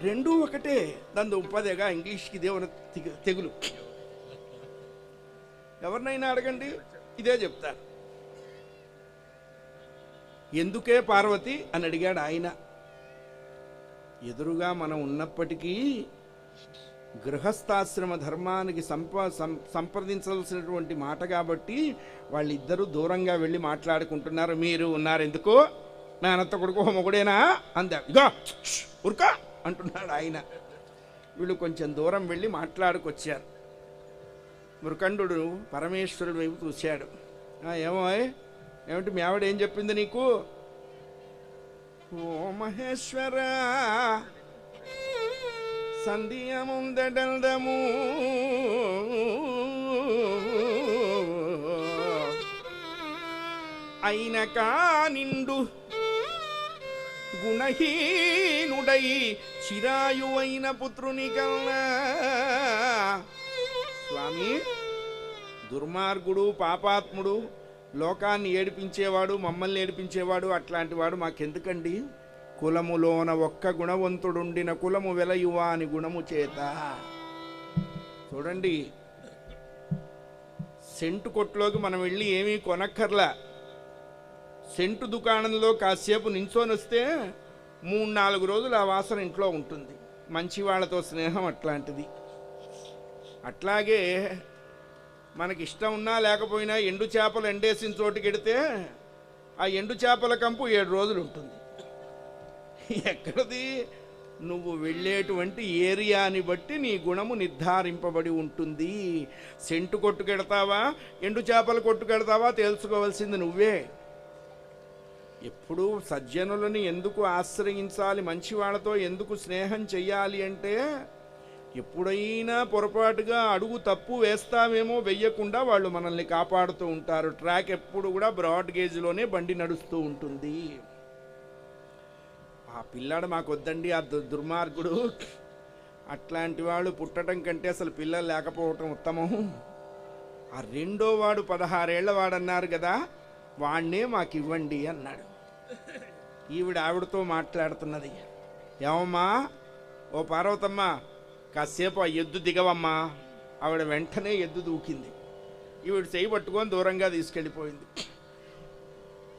రెండూ ఒకటే. దాని ఉపాధిగా ఇంగ్లీష్కి దేవుని తెగులు. ఎవరినైనా అడగండి ఇదే చెప్తారు. ఎందుకే పార్వతి అని అడిగాడు ఆయన. ఎదురుగా మనం ఉన్నప్పటికీ గృహస్థాశ్రమ ధర్మానికి సంప్రదించవలసినటువంటి మాట కాబట్టి వాళ్ళిద్దరూ దూరంగా వెళ్ళి మాట్లాడుకుంటున్నారు. మీరు ఉన్నారు ఎందుకు, మేనత్త కొడుకు మొగుడేనా అందా. ఇగో ఉరుకా అంటున్నాడు ఆయన. వీళ్ళు కొంచెం దూరం వెళ్ళి మాట్లాడుకొచ్చారు. మృకండు పరమేశ్వరుడు వైపు చూశాడు. ఏమిటి మీ ఆవిడ ఏం చెప్పింది నీకు? ఓ మహేశ్వర సంధ్య ముందడము అయిన కానిండు గుణహీనుడై చిరాయువైన పుత్రుని కల్లా. స్వామి, దుర్మార్గుడు పాపాత్ముడు లోకాన్ని ఏడిపించేవాడు మమ్మల్ని ఏడిపించేవాడు అట్లాంటి వాడు మాకెందుకండి? కులములోన ఒక్క గుణవంతుడుండిన కులము వెలయువా అని గుణము చేత. చూడండి, సెంటు కొట్టులోకి మనం వెళ్ళి ఏమీ కొనక్కర్లా. సెంటు దుకాణంలో కాసేపు నించొని వస్తే 3-4 రోజులు ఆ వాసన ఇంట్లో ఉంటుంది. మంచి వాళ్ళతో స్నేహం అట్లాంటిది. అట్లాగే మనకి ఇష్టం ఉన్నా లేకపోయినా ఎండు చేపలు ఎండేసిన చోటుకెడితే ఆ ఎండు చేపల కంపు 7 రోజులు ఉంటుంది. ఎక్కడిది? నువ్వు వెళ్ళేటువంటి ఏరియాని బట్టి నీ గుణము నిర్ధారింపబడి ఉంటుంది. సెంటు కొట్టుకెడతావా ఎండు చేపలు కొట్టుకెడతావా తెలుసుకోవాల్సింది నువ్వే. ఎప్పుడూ సజ్జనులని ఎందుకు ఆశ్రయించాలి, మంచి వాళ్ళతో ఎందుకు స్నేహం చెయ్యాలి అంటే, ఎప్పుడైనా పొరపాటుగా అడుగు తప్పు వేస్తామేమో వెయ్యకుండా వాళ్ళు మనల్ని కాపాడుతూ ఉంటారు. ట్రాక్ ఎప్పుడు కూడా బ్రాడ్ గేజ్లోనే బండి నడుస్తూ ఉంటుంది. ఆ పిల్లాడు మాకు వద్దండి, ఆ దుర్మార్గుడు. అట్లాంటి వాళ్ళు పుట్టడం కంటే అసలు పిల్లలు లేకపోవటం ఉత్తమం. ఆ రెండో వాడు 16 ఏళ్ల వాడన్నారు కదా, వాణ్ణే మాకు ఇవ్వండి అన్నాడు. ఆవిడతో మాట్లాడుతున్నది. ఏమమ్మా, ఓ పార్వతమ్మ, కాసేపు ఆ ఎద్దు దిగవమ్మా. ఆవిడ వెంటనే ఎద్దు దూకింది. ఈవిడ చేయి పట్టుకొని దూరంగా తీసుకెళ్ళిపోయింది.